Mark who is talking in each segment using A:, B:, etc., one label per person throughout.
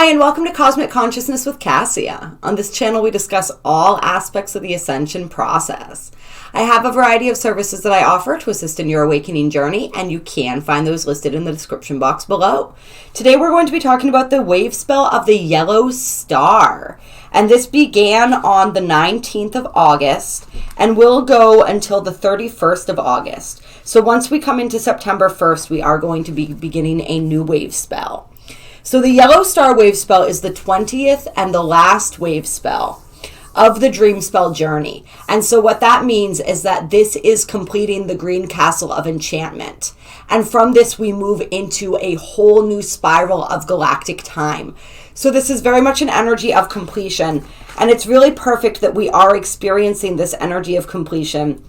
A: Hi, and welcome to Cosmic Consciousness with Kassia. On this channel, we discuss all aspects of the ascension process. I have a variety of services that I offer to assist in your awakening journey, and you can find those listed in the description box below. Today, we're going to be talking about the WaveSpell of the Yellow Star. And this began on the 19th of August and will go until the 31st of August. So once we come into September 1st, we are going to be beginning a new WaveSpell. So the Yellow Star WaveSpell is the 20th and the last WaveSpell of the Dream Spell journey. And so what that means is that this is completing the Green Castle of Enchantment. And from this, we move into a whole new spiral of galactic time. So this is very much an energy of completion. And it's really perfect that we are experiencing this energy of completion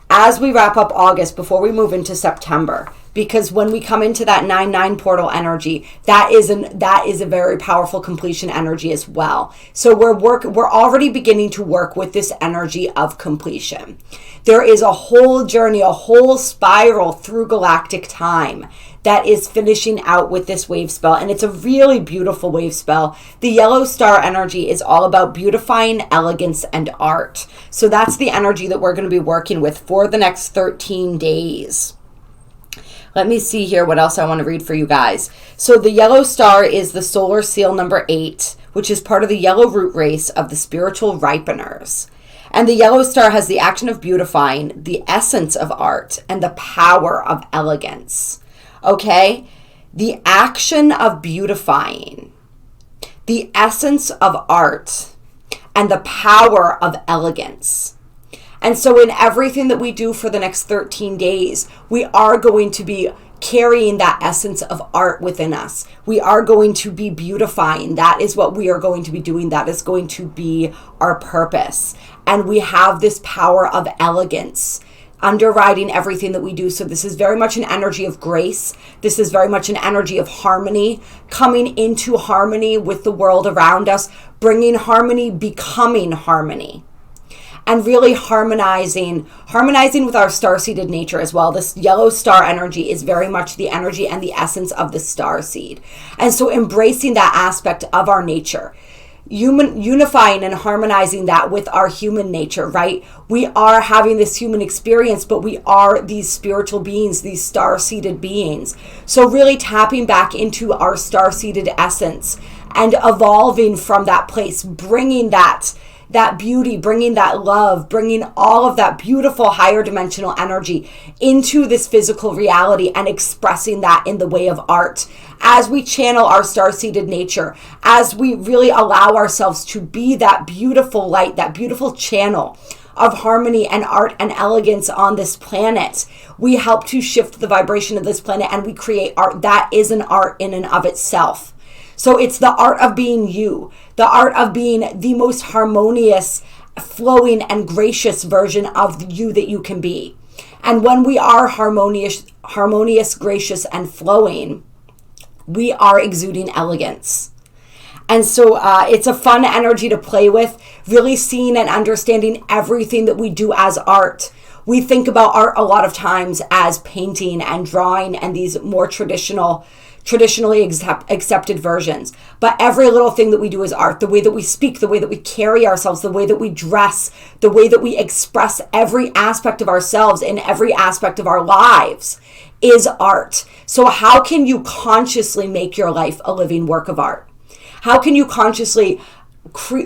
A: as we wrap up August before we move into September. Because when we come into that 9/9 portal energy, that is a very powerful completion energy as well. So we're already beginning to work with this energy of completion. There is a whole journey, a whole spiral through galactic time that is finishing out with this wave spell, and it's a really beautiful wave spell. The Yellow Star energy is all about beautifying, elegance, and art. So that's the energy that we're going to be working with for the next 13 days. Let me see here what else I want to read for you guys. So the Yellow Star is the solar seal number 8, which is part of the yellow root race of the spiritual ripeners. And the Yellow Star has the action of beautifying, the essence of art, and the power of elegance. Okay? The action of beautifying, the essence of art, and the power of elegance. And so in everything that we do for the next 13 days, we are going to be carrying that essence of art within us. We are going to be beautifying. That is what we are going to be doing. That is going to be our purpose. And we have this power of elegance underwriting everything that we do. So this is very much an energy of grace. This is very much an energy of harmony, coming into harmony with the world around us, bringing harmony, becoming harmony. And really harmonizing with our star-seeded nature as well. This Yellow Star energy is very much the energy and the essence of the star seed. And so embracing that aspect of our nature, unifying and harmonizing that with our human nature, right? We are having this human experience, but we are these spiritual beings, these star-seeded beings. So really tapping back into our star-seeded essence and evolving from that place, bringing that beauty, bringing that love, bringing all of that beautiful higher dimensional energy into this physical reality and expressing that in the way of art. As we channel our star-seeded nature, as we really allow ourselves to be that beautiful light, that beautiful channel of harmony and art and elegance on this planet, we help to shift the vibration of this planet, and we create art that is an art in and of itself. So it's the art of being you, the art of being the most harmonious, flowing, and gracious version of you that you can be. And when we are harmonious, gracious, and flowing, we are exuding elegance. And so it's a fun energy to play with, really seeing and understanding everything that we do as art. We think about art a lot of times as painting and drawing and these more traditionally accepted versions. But every little thing that we do is art. The way that we speak, the way that we carry ourselves, the way that we dress, the way that we express every aspect of ourselves in every aspect of our lives is art. So how can you consciously make your life a living work of art? How can you consciously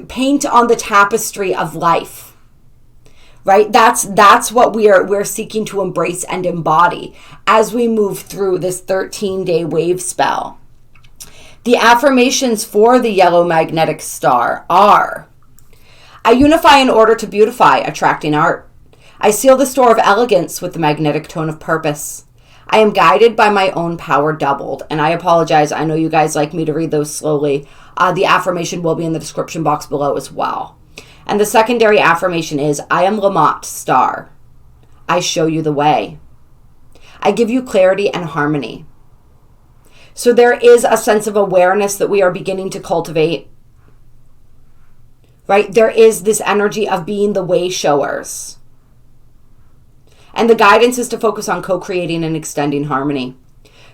A: paint on the tapestry of life? Right? That's what we're seeking to embrace and embody as we move through this 13-day wave spell. The affirmations for the yellow magnetic star are: I unify in order to beautify, attracting art. I seal the store of elegance with the magnetic tone of purpose. I am guided by my own power doubled. And I apologize, I know you guys like me to read those slowly. The affirmation will be in the description box below as well. And the secondary affirmation is, I am Lamat, star. I show you the way. I give you clarity and harmony. So there is a sense of awareness that we are beginning to cultivate, right? There is this energy of being the way showers. And the guidance is to focus on co-creating and extending harmony.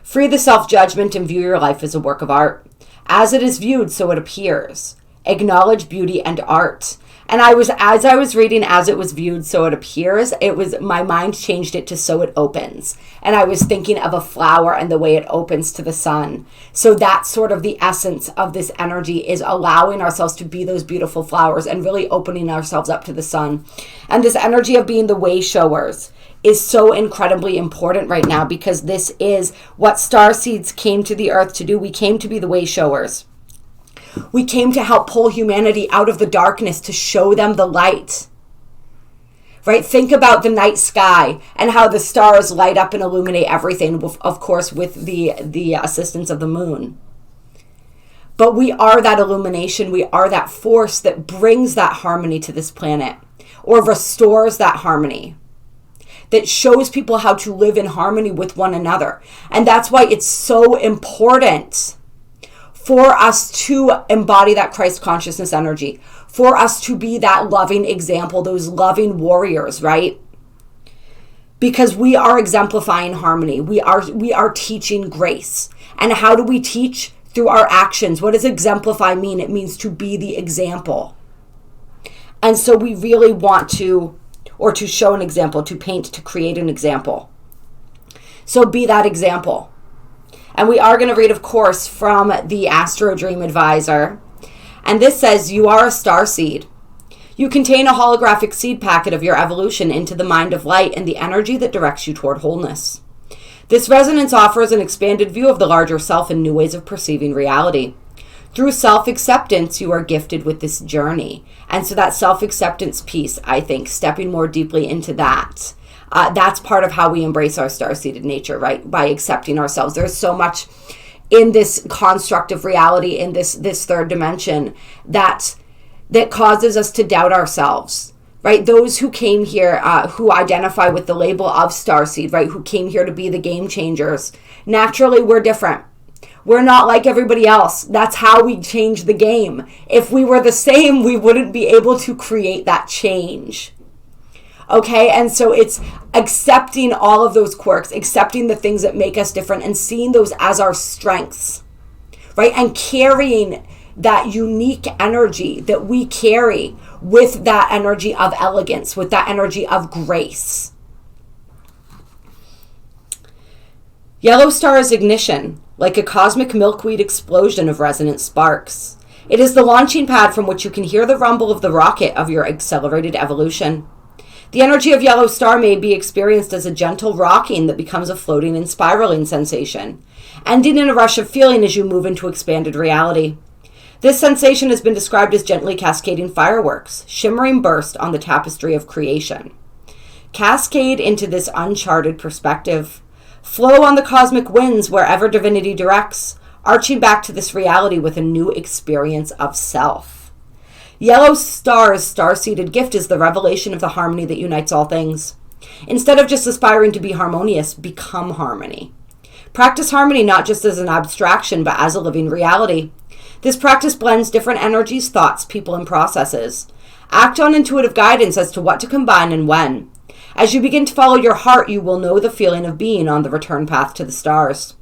A: Free the self-judgment and view your life as a work of art. As it is viewed, so it appears. Acknowledge beauty and art. And as I was reading, as it was viewed, so it appears, my mind changed it to so it opens. And I was thinking of a flower and the way it opens to the sun. So that's sort of the essence of this energy, is allowing ourselves to be those beautiful flowers and really opening ourselves up to the sun. And this energy of being the way showers is so incredibly important right now, because this is what starseeds came to the earth to do. We came to be the way showers. We came to help pull humanity out of the darkness, to show them the light. Right? Think about the night sky and how the stars light up and illuminate everything, of course, with the assistance of the moon. But we are that illumination. We are that force that brings that harmony to this planet, or restores that harmony, that shows people how to live in harmony with one another. And that's why it's so important for us to embody that Christ consciousness energy, for us to be that loving example, those loving warriors, right? Because we are exemplifying harmony. We are teaching grace. And how do we teach? Through our actions. What does exemplify mean? It means to be the example. And so we really want to, or to show an example, to paint, to create an example. So be that example. And we are going to read, of course, from the Astro Dream Advisor. And this says, you are a star seed. You contain a holographic seed packet of your evolution into the mind of light and the energy that directs you toward wholeness. This resonance offers an expanded view of the larger self and new ways of perceiving reality. Through self-acceptance, you are gifted with this journey. And so that self-acceptance piece, I think, stepping more deeply into that, that's part of how we embrace our star-seeded nature, right? By accepting ourselves. There's so much in this construct of reality, in this third dimension, that causes us to doubt ourselves, right? Those who came here, who identify with the label of starseed, right? Who came here to be the game changers. Naturally, we're different. We're not like everybody else. That's how we change the game. If we were the same, we wouldn't be able to create that change. Okay, and so it's accepting all of those quirks, accepting the things that make us different, and seeing those as our strengths, right? And carrying that unique energy that we carry with that energy of elegance, with that energy of grace. Yellow star is ignition, like a cosmic milkweed explosion of resonant sparks. It is the launching pad from which you can hear the rumble of the rocket of your accelerated evolution. The energy of yellow star may be experienced as a gentle rocking that becomes a floating and spiraling sensation, ending in a rush of feeling as you move into expanded reality. This sensation has been described as gently cascading fireworks, shimmering burst on the tapestry of creation. Cascade into this uncharted perspective. Flow on the cosmic winds wherever divinity directs, arching back to this reality with a new experience of self. Yellow star's star-seeded gift is the revelation of the harmony that unites all things. Instead of just aspiring to be harmonious, become harmony. Practice harmony not just as an abstraction, but as a living reality. This practice blends different energies, thoughts, people, and processes. Act on intuitive guidance as to what to combine and when. As you begin to follow your heart, you will know the feeling of being on the return path to the stars.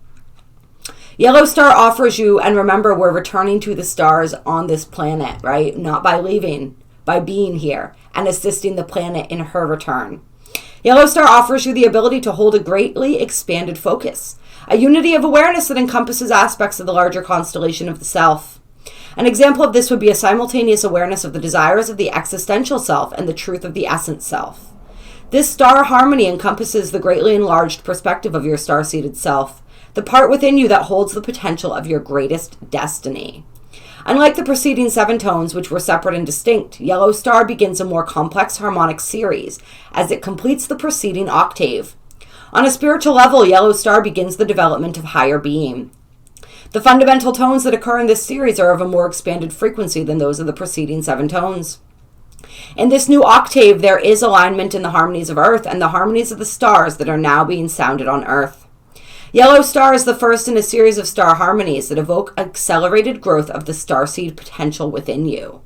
A: Yellow star offers you, and remember, we're returning to the stars on this planet, right? Not by leaving, by being here and assisting the planet in her return. Yellow star offers you the ability to hold a greatly expanded focus, a unity of awareness that encompasses aspects of the larger constellation of the self. An example of this would be a simultaneous awareness of the desires of the existential self and the truth of the essence self. This star harmony encompasses the greatly enlarged perspective of your star-seeded self, the part within you that holds the potential of your greatest destiny. Unlike the preceding 7 tones, which were separate and distinct, Yellow Star begins a more complex harmonic series as it completes the preceding octave. On a spiritual level, Yellow Star begins the development of higher being. The fundamental tones that occur in this series are of a more expanded frequency than those of the preceding 7 tones. In this new octave, there is alignment in the harmonies of Earth and the harmonies of the stars that are now being sounded on Earth. Yellow Star is the first in a series of star harmonies that evoke accelerated growth of the starseed potential within you.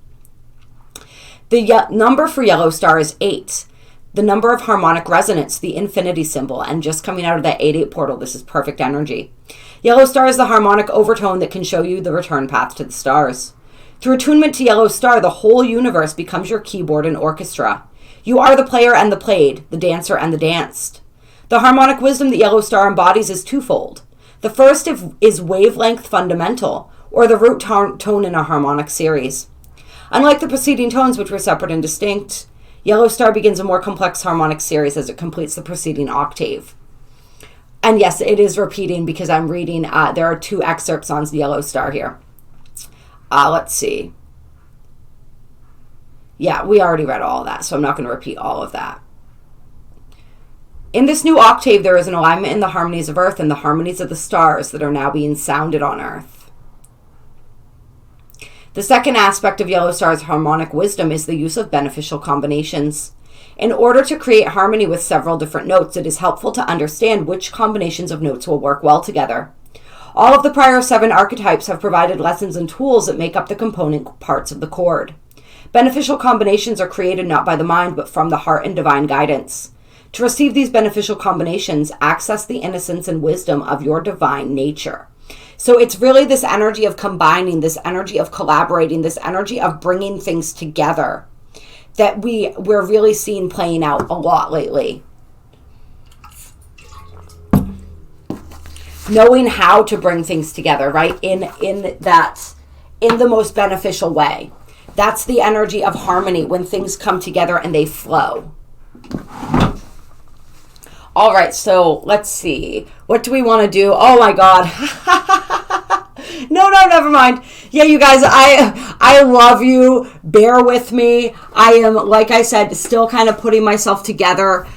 A: The number for Yellow Star is 8, the number of harmonic resonance, the infinity symbol, and just coming out of that 8-8 portal, this is perfect energy. Yellow star is the harmonic overtone that can show you the return path to the stars. Through attunement to yellow star, the whole universe becomes your keyboard and orchestra. You are the player and the played, the dancer and the danced. The harmonic wisdom that yellow star embodies is twofold. The first is wavelength fundamental, or the root tone in a harmonic series. Unlike the preceding tones, which were separate and distinct, yellow star begins a more complex harmonic series as it completes the preceding octave. And yes, it is repeating because I'm reading, there are 2 excerpts on yellow star here. Let's see. Yeah, we already read all of that, so I'm not going to repeat all of that. In this new octave, there is an alignment in the harmonies of Earth and the harmonies of the stars that are now being sounded on Earth. The second aspect of yellow star's harmonic wisdom is the use of beneficial combinations. In order to create harmony with several different notes, it is helpful to understand which combinations of notes will work well together. All of the prior 7 archetypes have provided lessons and tools that make up the component parts of the chord. Beneficial combinations are created not by the mind, but from the heart and divine guidance. To receive these beneficial combinations, access the innocence and wisdom of your divine nature. So it's really this energy of combining, this energy of collaborating, this energy of bringing things together that we're really seeing playing out a lot lately. Knowing how to bring things together, right? In the most beneficial way. That's the energy of harmony, when things come together and they flow. All right, so let's see. What do we want to do? Oh my God. No, never mind. Yeah, you guys, I love you. Bear with me. I am, like I said, still kind of putting myself together.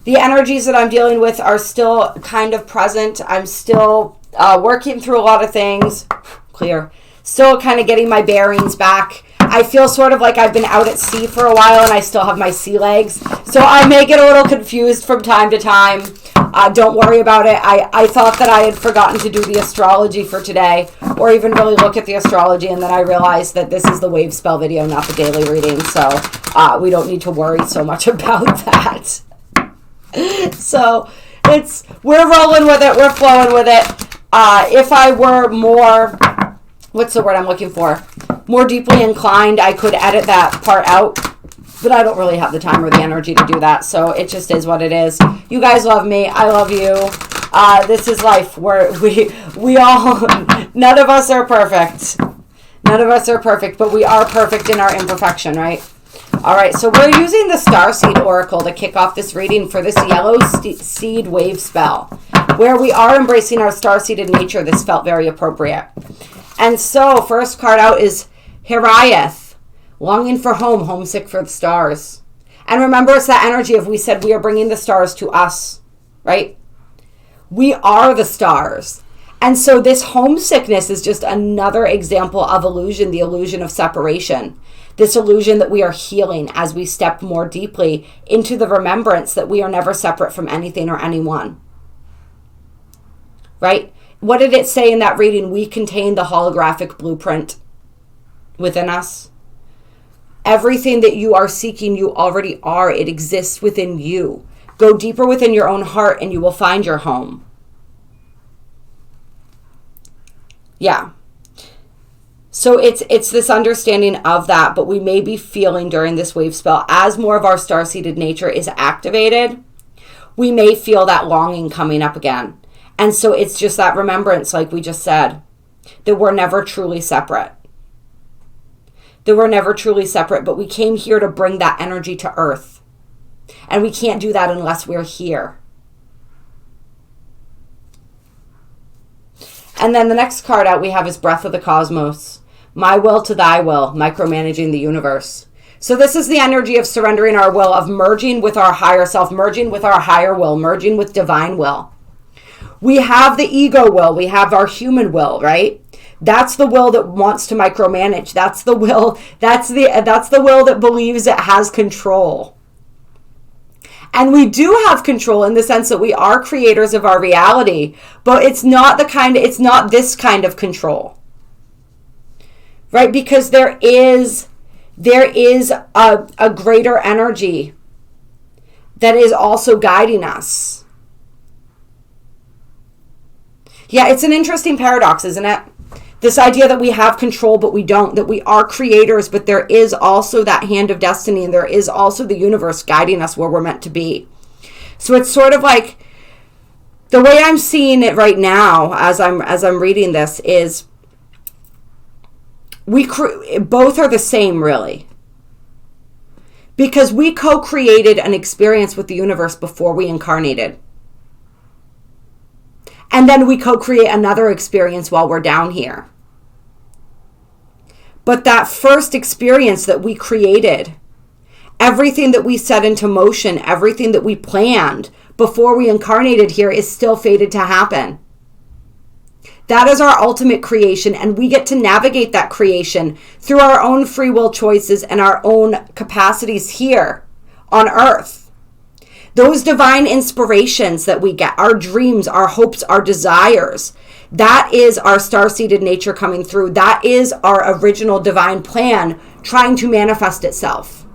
A: The energies that I'm dealing with are still kind of present. I'm still working through a lot of things. Clear. Still kind of getting my bearings back. I feel sort of like I've been out at sea for a while and I still have my sea legs. So I may get a little confused from time to time. Don't worry about it. I thought that I had forgotten to do the astrology for today, or even really look at the astrology, and then I realized that this is the WaveSpell video, not the daily reading. So we don't need to worry so much about that. So we're rolling with it. We're flowing with it. If I were more, what's the word I'm looking for? More deeply inclined, I could edit that part out, but I don't really have the time or the energy to do that. So it just is what it is. You guys love me. I love you. This is life. We all, none of us are perfect. None of us are perfect, but we are perfect in our imperfection, right? All right, so we're using the Starseed Oracle to kick off this reading for this yellow seed wave spell, where we are embracing our star-seeded nature. This felt very appropriate. And so, first card out is Hiriath, longing for home, homesick for the stars. And remember, it's that energy of, we said we are bringing the stars to us, right? We are the stars. And so this homesickness is just another example of illusion, the illusion of separation. This illusion that we are healing as we step more deeply into the remembrance that we are never separate from anything or anyone. Right? What did it say in that reading? We contain the holographic blueprint within us. Everything that you are seeking, you already are. It exists within you. Go deeper within your own heart and you will find your home. Yeah. So it's this understanding of that, but we may be feeling during this wave spell, as more of our star-seeded nature is activated, we may feel that longing coming up again. And so it's just that remembrance, like we just said, that we're never truly separate. That we're never truly separate, but we came here to bring that energy to Earth. And we can't do that unless we're here. And then the next card out we have is Breath of the Cosmos. My will to thy will, micromanaging the universe. So this is the energy of surrendering our will, of merging with our higher self, merging with our higher will, merging with divine will. We have the ego will, we have our human will, right? That's the will that wants to micromanage. That's the will, that's the will that believes it has control. And we do have control in the sense that we are creators of our reality, but it's not this kind of control. Right? Because there is a greater energy that is also guiding us. Yeah, it's an interesting paradox, isn't it? This idea that we have control, but we don't, that we are creators, but there is also that hand of destiny, and there is also the universe guiding us where we're meant to be. So it's sort of like, the way I'm seeing it right now, as I'm reading this, is both are the same, really. Because we co-created an experience with the universe before we incarnated. And then we co-create another experience while we're down here. But that first experience that we created, everything that we set into motion, everything that we planned before we incarnated here is still fated to happen. That is our ultimate creation, and we get to navigate that creation through our own free will choices and our own capacities here on Earth. Those divine inspirations that we get, our dreams, our hopes, our desires, that is our star-seeded nature coming through. That is our original divine plan trying to manifest itself.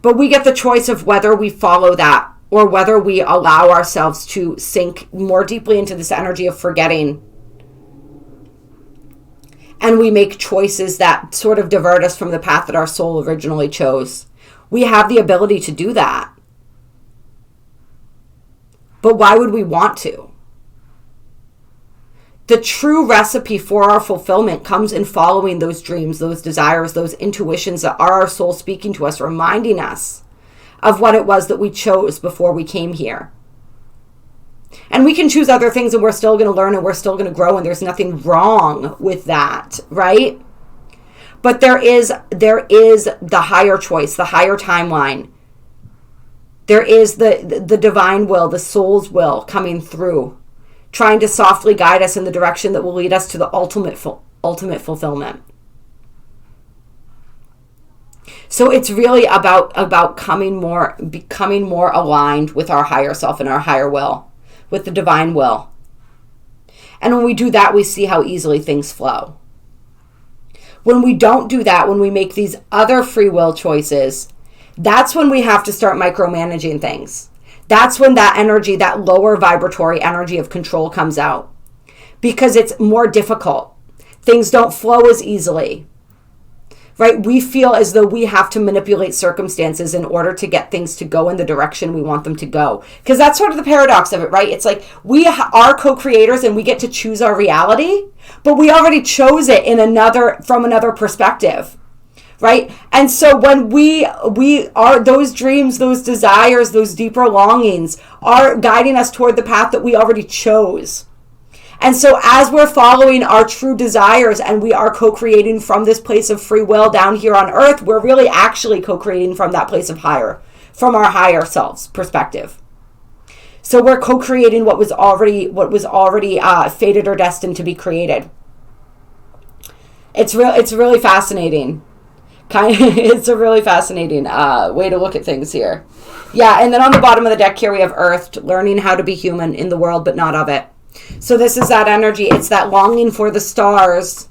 A: But we get the choice of whether we follow that or whether we allow ourselves to sink more deeply into this energy of forgetting. And we make choices that sort of divert us from the path that our soul originally chose. We have the ability to do that. But why would we want to? The true recipe for our fulfillment comes in following those dreams, those desires, those intuitions that are our soul speaking to us, reminding us of what it was that we chose before we came here. And we can choose other things, and we're still going to learn, and we're still going to grow, and there's nothing wrong with that, right? But there is the higher choice, the higher timeline. There is the divine will, the soul's will coming through, trying to softly guide us in the direction that will lead us to the ultimate fulfillment. So it's really about becoming more aligned with our higher self and our higher will, with the divine will. And when we do that, we see how easily things flow. When we don't do that, when we make these other free will choices, that's when we have to start micromanaging things. That's when that energy, that lower vibratory energy of control comes out, because it's more difficult. Things don't flow as easily, right? We feel as though we have to manipulate circumstances in order to get things to go in the direction we want them to go. Because that's sort of the paradox of it, right? It's like we are co-creators and we get to choose our reality, but we already chose it from another perspective. Right? And so when we are, those dreams, those desires, those deeper longings are guiding us toward the path that we already chose. And so as we're following our true desires and we are co-creating from this place of free will down here on Earth, we're really actually co-creating from that place of from our higher selves perspective. So we're co-creating what was already fated or destined to be created. It's really fascinating. It's a really fascinating way to look at things here. Yeah, and then on the bottom of the deck here we have Earthed, learning how to be human in the world but not of it. So this is that energy. It's that longing for the stars,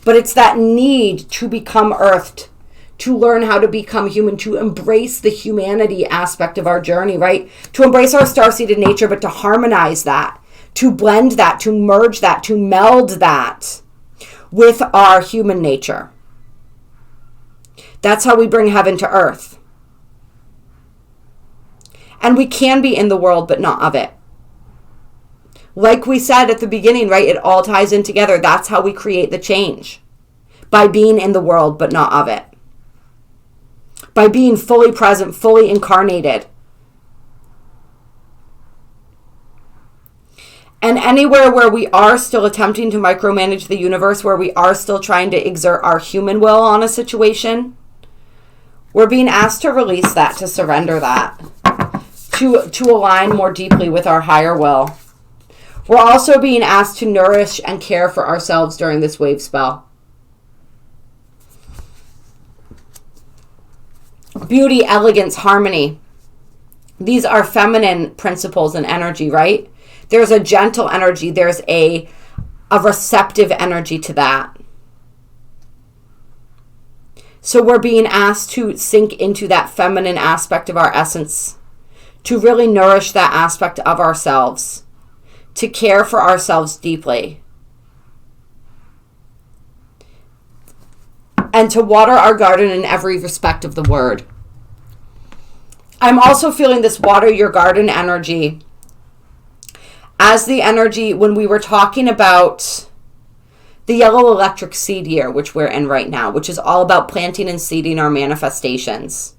A: but it's that need to become Earthed, to learn how to become human, to embrace the humanity aspect of our journey, right? To embrace our star-seeded nature, but to harmonize that, to blend that, to merge that, to meld that with our human nature. That's how we bring heaven to earth. And we can be in the world, but not of it. Like we said at the beginning, right? It all ties in together. That's how we create the change. By being in the world, but not of it. By being fully present, fully incarnated. And anywhere where we are still attempting to micromanage the universe, where we are still trying to exert our human will on a situation, we're being asked to release that, to surrender that, to align more deeply with our higher will. We're also being asked to nourish and care for ourselves during this wave spell. Beauty, elegance, harmony. These are feminine principles and energy, right? There's a gentle energy. There's a receptive energy to that. So we're being asked to sink into that feminine aspect of our essence, to really nourish that aspect of ourselves, to care for ourselves deeply, and to water our garden in every respect of the word. I'm also feeling this water your garden energy as the energy when we were talking about the yellow electric seed year, which we're in right now, which is all about planting and seeding our manifestations.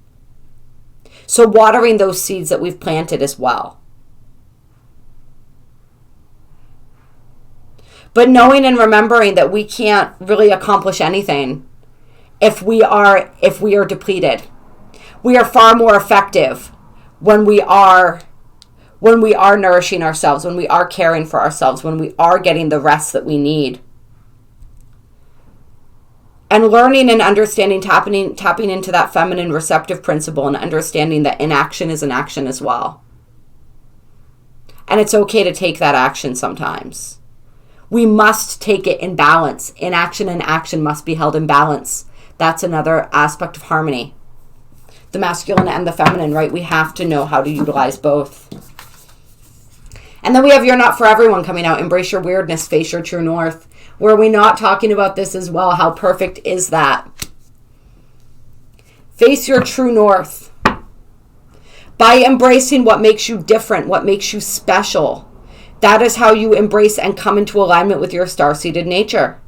A: So watering those seeds that we've planted as well. But knowing and remembering that we can't really accomplish anything if we are depleted. We are far more effective when we are nourishing ourselves, when we are caring for ourselves, when we are getting the rest that we need. And learning and understanding, tapping into that feminine receptive principle and understanding that inaction is an action as well. And it's okay to take that action sometimes. We must take it in balance. Inaction and action must be held in balance. That's another aspect of harmony. The masculine and the feminine, right? We have to know how to utilize both. And then we have You're Not For Everyone coming out. Embrace your weirdness, face your true north. Were we not talking about this as well? How perfect is that? Face your true north. By embracing what makes you different, what makes you special. That is how you embrace and come into alignment with your star-seeded nature.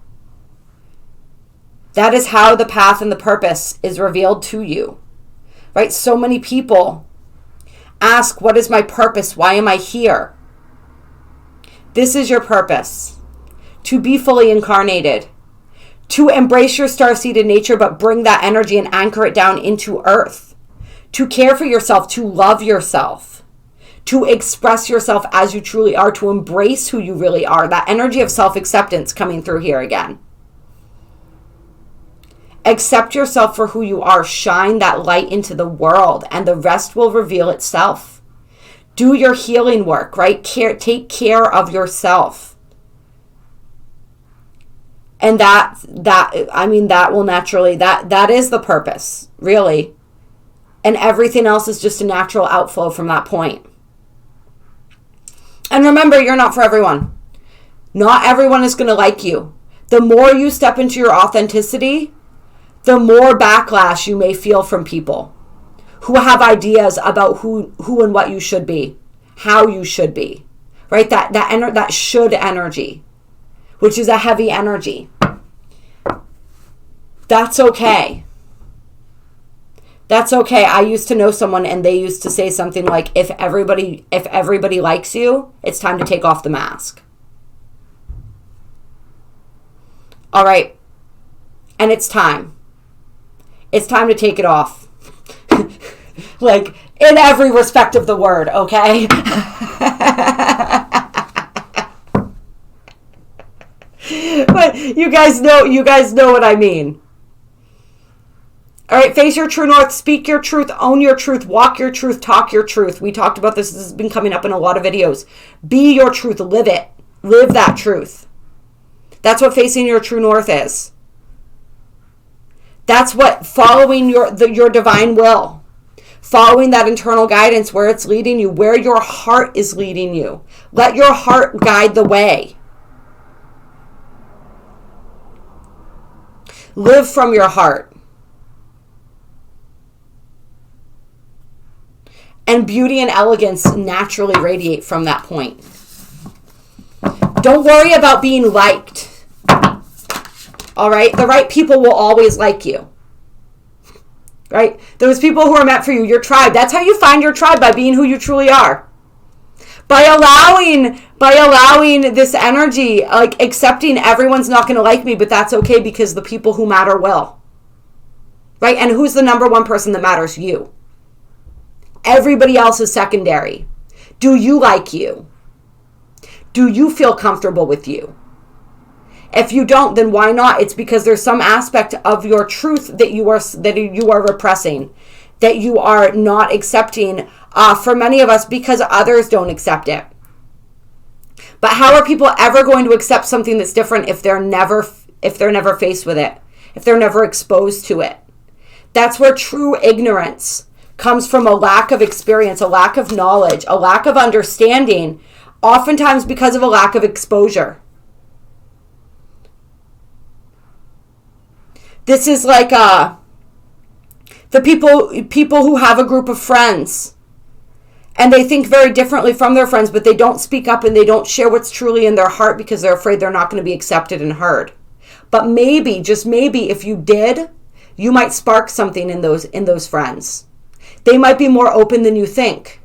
A: That is how the path and the purpose is revealed to you. Right? So many people ask, what is my purpose? Why am I here? This is your purpose. To be fully incarnated. To embrace your star-seeded nature, but bring that energy and anchor it down into earth. To care for yourself, to love yourself. To express yourself as you truly are, to embrace who you really are. That energy of self-acceptance coming through here again. Accept yourself for who you are. Shine that light into the world, and the rest will reveal itself. Do your healing work, right? Take care of yourself. And that will naturally, that is the purpose, really. And everything else is just a natural outflow from that point. And remember, you're not for everyone. Not everyone is going to like you. The more you step into your authenticity, the more backlash you may feel from people who have ideas about who and what you should be, how you should be, right? That should energy, which is a heavy energy. That's okay. That's okay. I used to know someone and they used to say something like, if everybody likes you, it's time to take off the mask. All right. And it's time. It's time to take it off. Like, in every respect of the word, okay? But you guys know what I mean. All right, face your true north, speak your truth, own your truth, walk your truth, talk your truth. We talked about this. This has been coming up in a lot of videos. Be your truth, live it. Live that truth. That's what facing your true north is. That's what following your divine will. Following that internal guidance where it's leading you, where your heart is leading you. Let your heart guide the way. Live from your heart. And beauty and elegance naturally radiate from that point. Don't worry about being liked. All right? The right people will always like you. Right? Those people who are meant for you, your tribe. That's how you find your tribe, by being who you truly are. By allowing this energy, like accepting everyone's not going to like me, but that's okay because the people who matter will. Right? And who's the number one person that matters? You. Everybody else is secondary. Do you like you? Do you feel comfortable with you? If you don't, then why not? It's because there's some aspect of your truth that you are repressing, that you are not accepting for many of us because others don't accept it. But how are people ever going to accept something that's different if they're never faced with it, if they're never exposed to it? That's where true ignorance comes from, a lack of experience, a lack of knowledge, a lack of understanding oftentimes because of a lack of exposure. This is like the people who have a group of friends and they think very differently from their friends, but they don't speak up and they don't share what's truly in their heart because they're afraid they're not going to be accepted and heard. But maybe, just maybe, if you did, you might spark something in those friends. They might be more open than you think.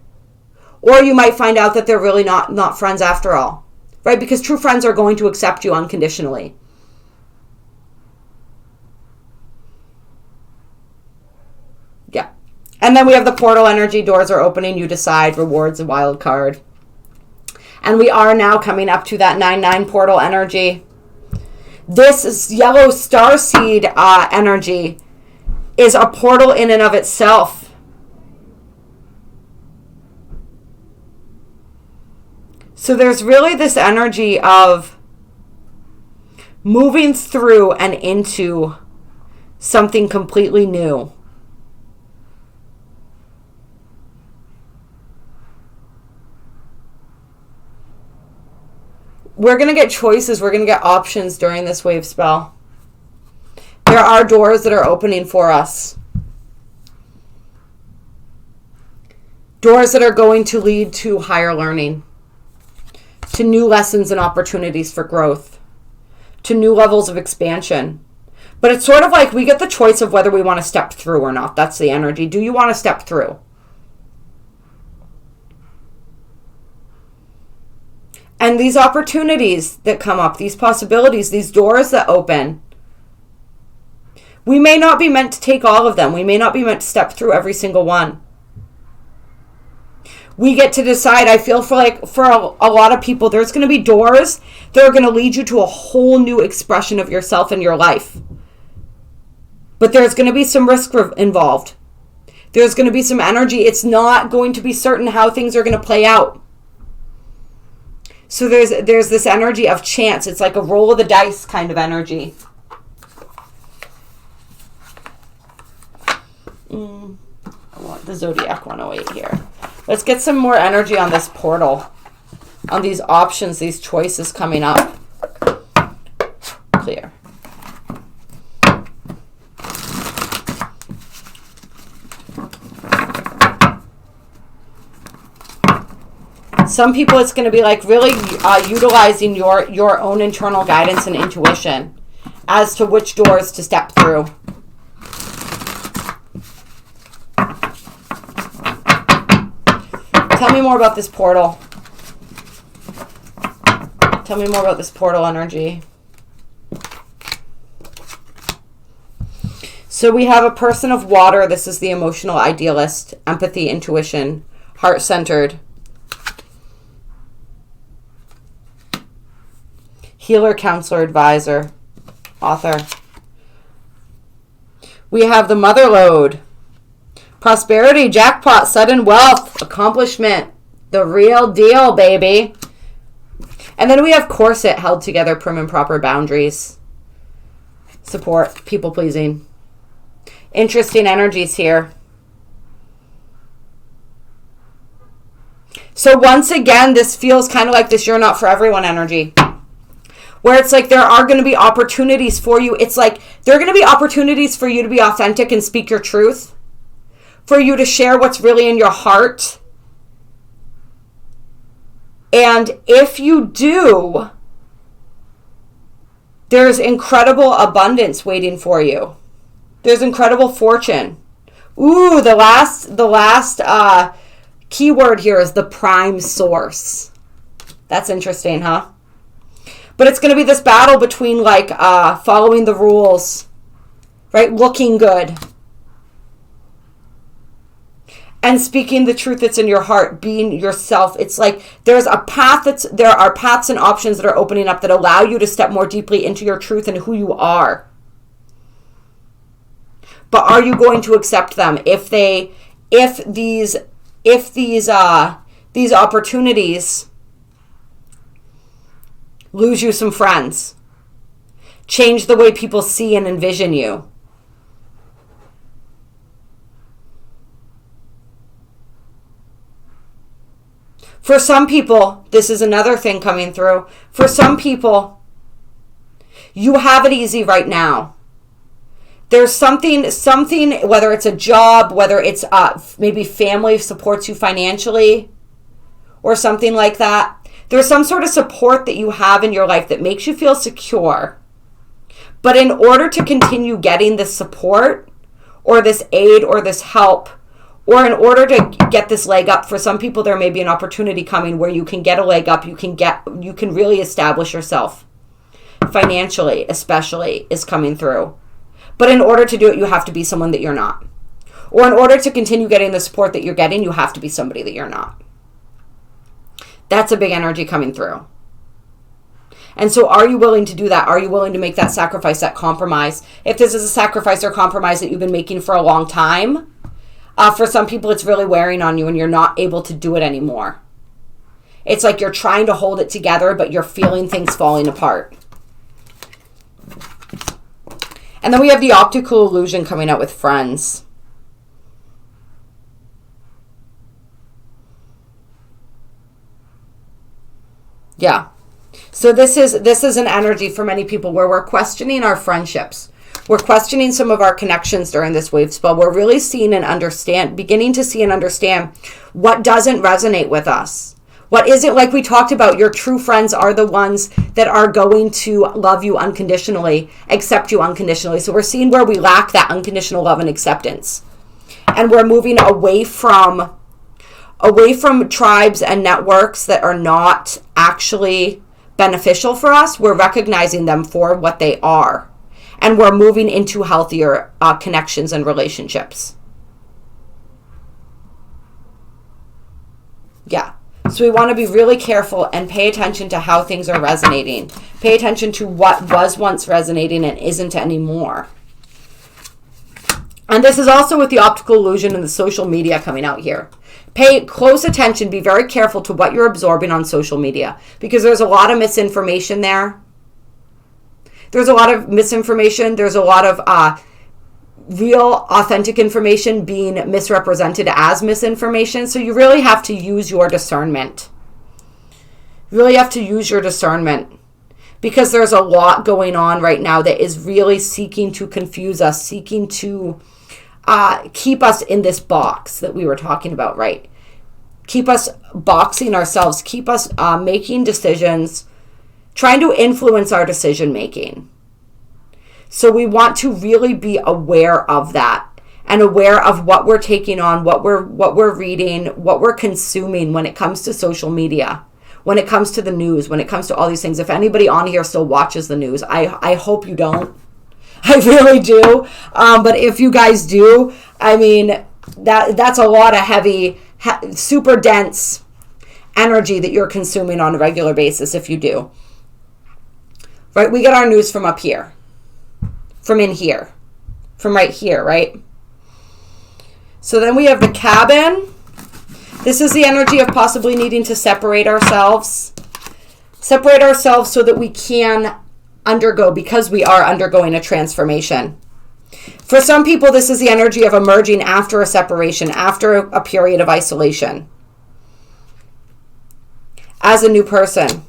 A: Or you might find out that they're really not friends after all. Right? Because true friends are going to accept you unconditionally. Yeah. And then we have the portal energy. Doors are opening. You decide. Rewards a wild card. And we are now coming up to that 9-9 portal energy. This is yellow starseed energy is a portal in and of itself. So there's really this energy of moving through and into something completely new. We're going to get choices. We're going to get options during this wave spell. There are doors that are opening for us. Doors that are going to lead to higher learning, to new lessons and opportunities for growth, to new levels of expansion. But it's sort of like we get the choice of whether we want to step through or not. That's the energy. Do you want to step through? And these opportunities that come up, these possibilities, these doors that open, we may not be meant to take all of them. We may not be meant to step through every single one. We get to decide. I feel for a lot of people, there's going to be doors that are going to lead you to a whole new expression of yourself in your life. But there's going to be some risk involved. There's going to be some energy. It's not going to be certain how things are going to play out. So there's this energy of chance. It's like a roll of the dice kind of energy. I want the Zodiac 108 here. Let's get some more energy on this portal, on these options, these choices coming up. Clear. Some people, it's going to be like really utilizing your own internal guidance and intuition as to which doors to step through. Tell me more about this portal. Tell me more about this portal energy. So we have a person of water. This is the emotional idealist, empathy, intuition, heart-centered. Healer, counselor, advisor, author. We have the mother lode. Prosperity, jackpot, sudden wealth, accomplishment, the real deal, baby. And then we have corset, held together, prim and proper boundaries. Support, people pleasing. Interesting energies here. So once again, this feels kind of like this you're not for everyone energy. Where it's like there are going to be opportunities for you. It's like there are going to be opportunities for you to be authentic and speak your truth. For you to share what's really in your heart. And if you do, there's incredible abundance waiting for you. There's incredible fortune. Ooh, the last keyword here is the prime source. That's interesting, huh? But it's going to be this battle between like following the rules, right? Looking good. And speaking the truth that's in your heart, being yourself. It's like there are paths and options that are opening up that allow you to step more deeply into your truth and who you are. But are you going to accept them? If these opportunities lose you some friends, change the way people see and envision you. For some people, this is another thing coming through. For some people, you have it easy right now. There's something, whether it's a job, whether it's maybe family supports you financially or something like that. There's some sort of support that you have in your life that makes you feel secure. But in order to continue getting this support or this aid or this help, or in order to get this leg up, for some people there may be an opportunity coming where you can get a leg up, you can really establish yourself financially, especially, is coming through. But in order to do it, you have to be someone that you're not. Or in order to continue getting the support that you're getting, you have to be somebody that you're not. That's a big energy coming through. And so are you willing to do that? Are you willing to make that sacrifice, that compromise? If this is a sacrifice or compromise that you've been making for a long time, for some people it's really wearing on you and you're not able to do it anymore. It's like you're trying to hold it together, but you're feeling things falling apart. And then we have the Optical Illusion coming out with friends. Yeah. So this is an energy for many people where we're questioning our friendships. We're questioning some of our connections during this wave spell. We're really seeing and beginning to see and understand what doesn't resonate with us. What isn't, like we talked about, your true friends are the ones that are going to love you unconditionally, accept you unconditionally. So we're seeing where we lack that unconditional love and acceptance. And we're moving away from tribes and networks that are not actually beneficial for us. We're recognizing them for what they are. And we're moving into healthier connections and relationships. Yeah. So we want to be really careful and pay attention to how things are resonating. Pay attention to what was once resonating and isn't anymore. And this is also with the Optical Illusion and the social media coming out here. Pay close attention. Be very careful to what you're absorbing on social media, because there's a lot of misinformation there. There's a lot of misinformation. There's a lot of real, authentic information being misrepresented as misinformation. So you really have to use your discernment. You really have to use your discernment, because there's a lot going on right now that is really seeking to confuse us, seeking to keep us in this box that we were talking about, right? Keep us boxing ourselves, keep us making decisions, trying to influence our decision making. So we want to really be aware of that and aware of what we're taking on, what we're reading, what we're consuming when it comes to social media, when it comes to the news, when it comes to all these things. If anybody on here still watches the news, I hope you don't. I really do. But if you guys do, I mean, that's a lot of heavy, super dense energy that you're consuming on a regular basis if you do. Right? We get our news from up here, from in here, from right here, right? So then we have the Cabin. This is the energy of possibly needing to separate ourselves so that we can undergo, because we are undergoing a transformation. For some people, this is the energy of emerging after a separation, after a period of isolation, as a new person,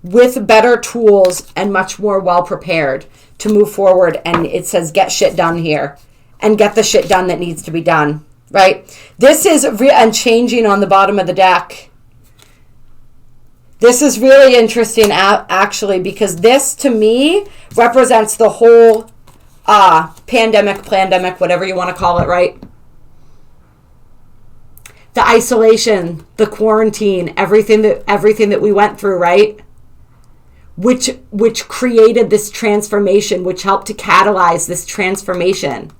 A: with better tools and much more well prepared to move forward. And it says get shit done here, and get the shit done that needs to be done, right? This is and changing on the bottom of the deck. This is really interesting, actually, because this, to me, represents the whole pandemic, whatever you want to call it, right? The isolation, the quarantine, everything that we went through, right? Which created this transformation, which helped to catalyze this transformation.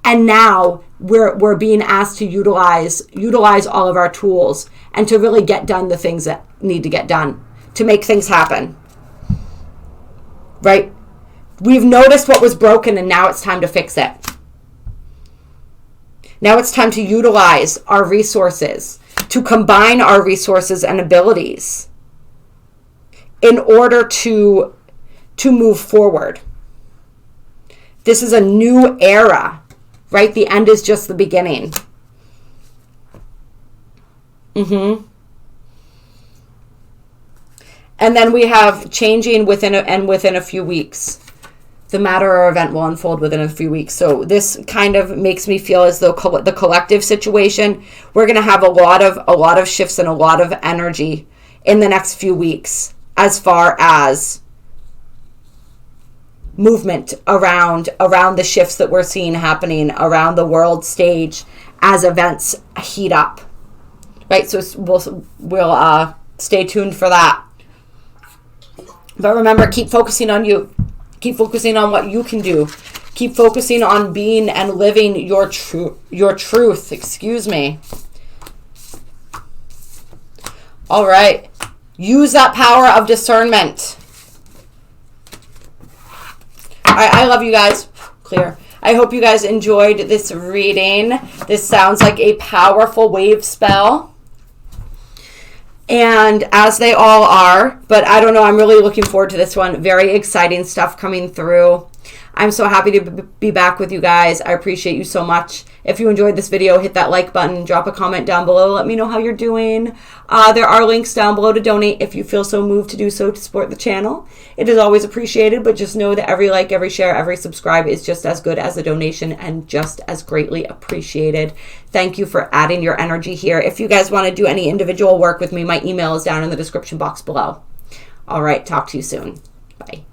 A: And now we're being asked to utilize all of our tools and to really get done the things that need to get done, to make things happen. Right? We've noticed what was broken, and now it's time to fix it. Now it's time to utilize our resources, to combine our resources and abilities in order to move forward. This is a new era right? The end is just the beginning. And then we have changing within a few weeks. The matter or event will unfold within a few weeks. So this kind of makes me feel as though the collective situation, we're going to have a lot of shifts and a lot of energy in the next few weeks as far as movement around the shifts that we're seeing happening around the world stage as events heat up. Right? So we'll stay tuned for that. But remember, keep focusing on you. Keep focusing on what you can do. Keep focusing on being and living your truth. Excuse me. All right. Use that power of discernment. All right, I love you guys. Clear. I hope you guys enjoyed this reading. This sounds like a powerful wave spell. And as they all are, but I don't know, I'm really looking forward to this one. Very exciting stuff coming through. I'm so happy to be back with you guys. I appreciate you so much. If you enjoyed this video, hit that like button, drop a comment down below. Let me know how you're doing. There are links down below to donate if you feel so moved to do so to support the channel. It is always appreciated, but just know that every like, every share, every subscribe is just as good as a donation and just as greatly appreciated. Thank you for adding your energy here. If you guys want to do any individual work with me, my email is down in the description box below. All right, talk to you soon.